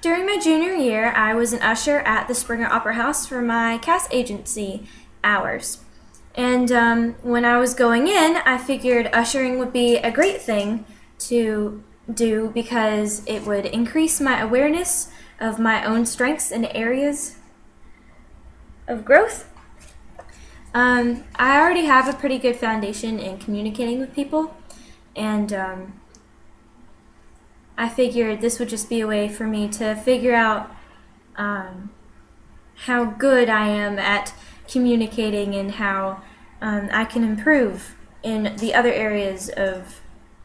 During my junior year, I was an usher at the Springer Opera House for my cast agency hours. And when I was going in, I figured ushering would be a great thing to do because it would increase my awareness of my own strengths and areas of growth. I already have a pretty good foundation in communicating with people, and I figured this would just be a way for me to figure out how good I am at communicating and how I can improve in the other areas of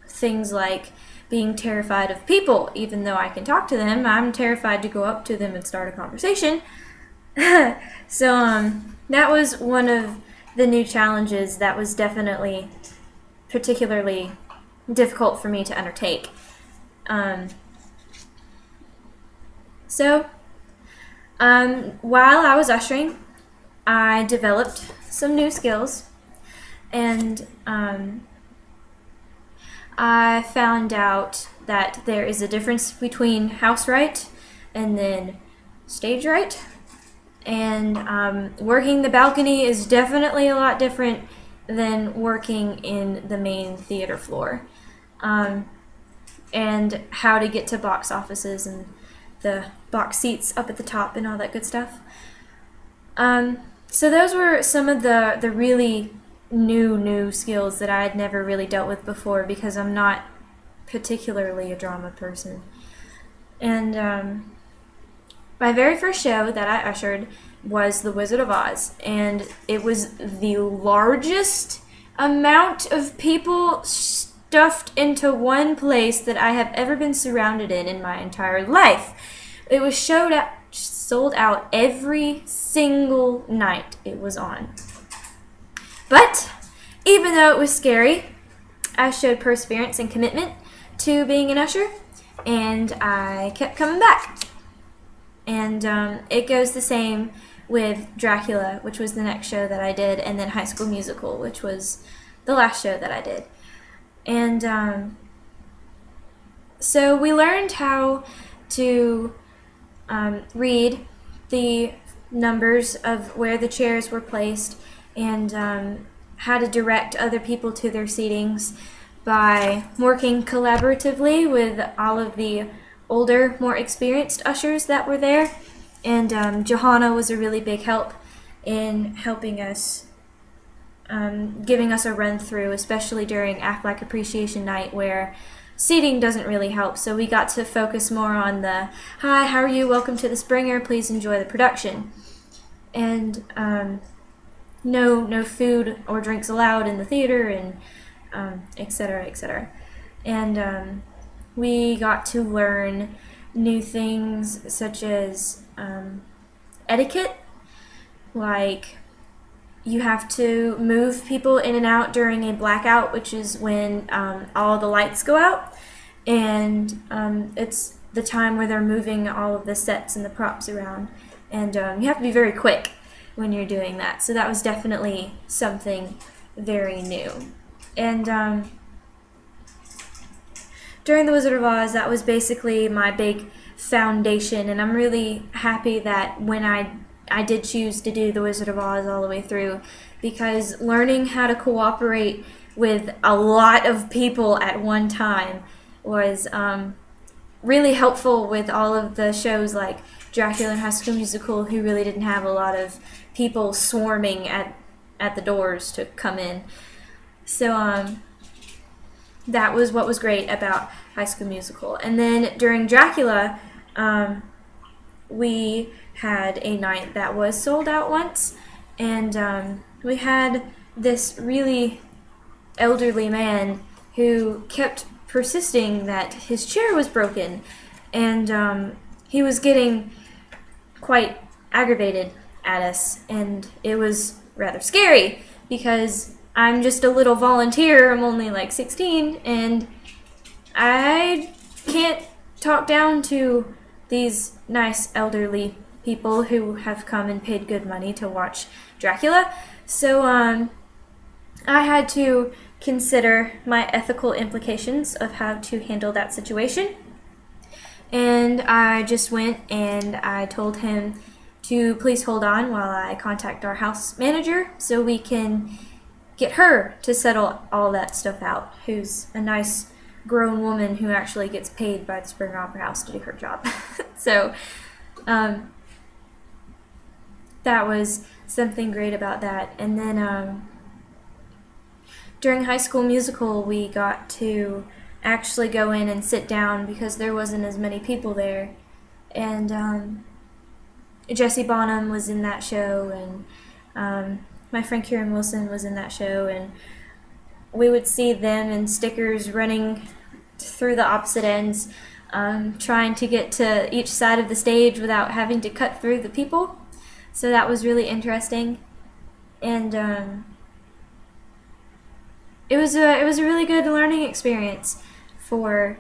things like being terrified of people. Even though I can talk to them, I'm terrified to go up to them and start a conversation. So that was one of the new challenges that was definitely particularly difficult for me to undertake. While I was ushering, I developed some new skills, and I found out that there is a difference between house right and then stage right. And working the balcony is definitely a lot different than working in the main theater floor. And how to get to box offices and the box seats up at the top and all that good stuff. So those were some of the really new skills that I had never really dealt with before because I'm not particularly a drama person. And my very first show that I ushered was The Wizard of Oz, and it was the largest amount of people stuffed into one place that I have ever been surrounded in my entire life. It was sold out every single night it was on. But even though it was scary, I showed perseverance and commitment to being an usher, and I kept coming back. And it goes the same with Dracula, which was the next show that I did, and then High School Musical, which was the last show that I did. And so we learned how to read the numbers of where the chairs were placed and how to direct other people to their seatings by working collaboratively with all of the older, more experienced ushers that were there. And Johanna was a really big help in helping us, giving us a run through, especially during Act Black Appreciation Night, where seating doesn't really help. So we got to focus more on the, hi, how are you? Welcome to the Springer. Please enjoy the production. And no food or drinks allowed in the theater, and et cetera, et cetera. And we got to learn new things such as etiquette, like you have to move people in and out during a blackout, which is when all the lights go out, and it's the time where they're moving all of the sets and the props around, and you have to be very quick when you're doing that. So that was definitely something very new. And during The Wizard of Oz, that was basically my big foundation, and I'm really happy that when I did choose to do The Wizard of Oz all the way through, because learning how to cooperate with a lot of people at one time was really helpful with all of the shows like Dracula and High School Musical, who really didn't have a lot of people swarming at the doors to come in. So that was what was great about High School Musical. And then during Dracula, we had a night that was sold out once, and we had this really elderly man who kept persisting that his chair was broken, and he was getting quite aggravated at us, and it was rather scary because I'm just a little volunteer. I'm only like 16, and I can't talk down to these nice elderly people who have come and paid good money to watch Dracula. So I had to consider my ethical implications of how to handle that situation. And I just went and I told him to please hold on while I contact our house manager so we can get her to settle all that stuff out, who's a nice grown woman who actually gets paid by the Springer Opera House to do her job. So that was something great about that. And then during High School Musical, we got to actually go in and sit down because there wasn't as many people there. And Jesse Bonham was in that show, and my friend Kieran Wilson was in that show, and we would see them and stickers running through the opposite ends, trying to get to each side of the stage without having to cut through the people. So that was really interesting, and it was a really good learning experience for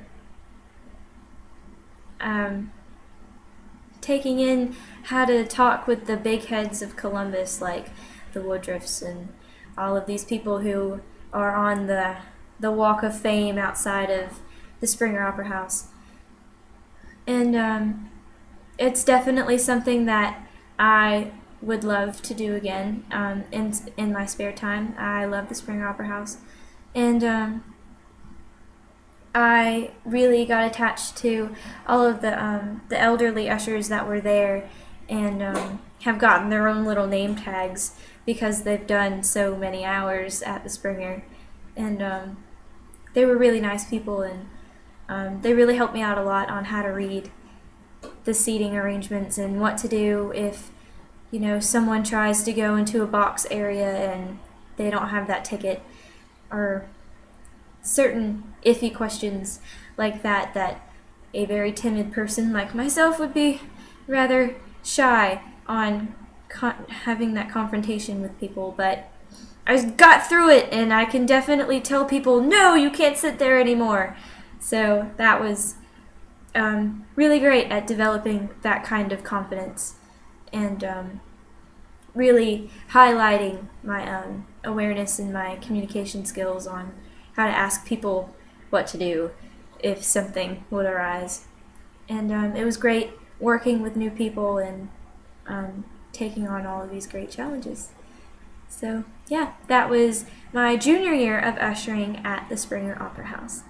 taking in how to talk with the big heads of Columbus, like the Woodruffs and all of these people who are on the Walk of Fame outside of the Springer Opera House. And it's definitely something that I would love to do again in my spare time. I love the Springer Opera House. And I really got attached to all of the elderly ushers that were there, and have gotten their own little name tags because they've done so many hours at the Springer. And they were really nice people, and they really helped me out a lot on how to read the seating arrangements and what to do if, you know, someone tries to go into a box area and they don't have that ticket, or certain iffy questions like that that a very timid person like myself would be rather shy on having that confrontation with people. But I got through it, and I can definitely tell people, no, you can't sit there anymore. So that was really great at developing that kind of confidence, and really highlighting my awareness and my communication skills on how to ask people what to do if something would arise. And it was great working with new people and taking on all of these great challenges. So yeah, that was my junior year of ushering at the Springer Opera House.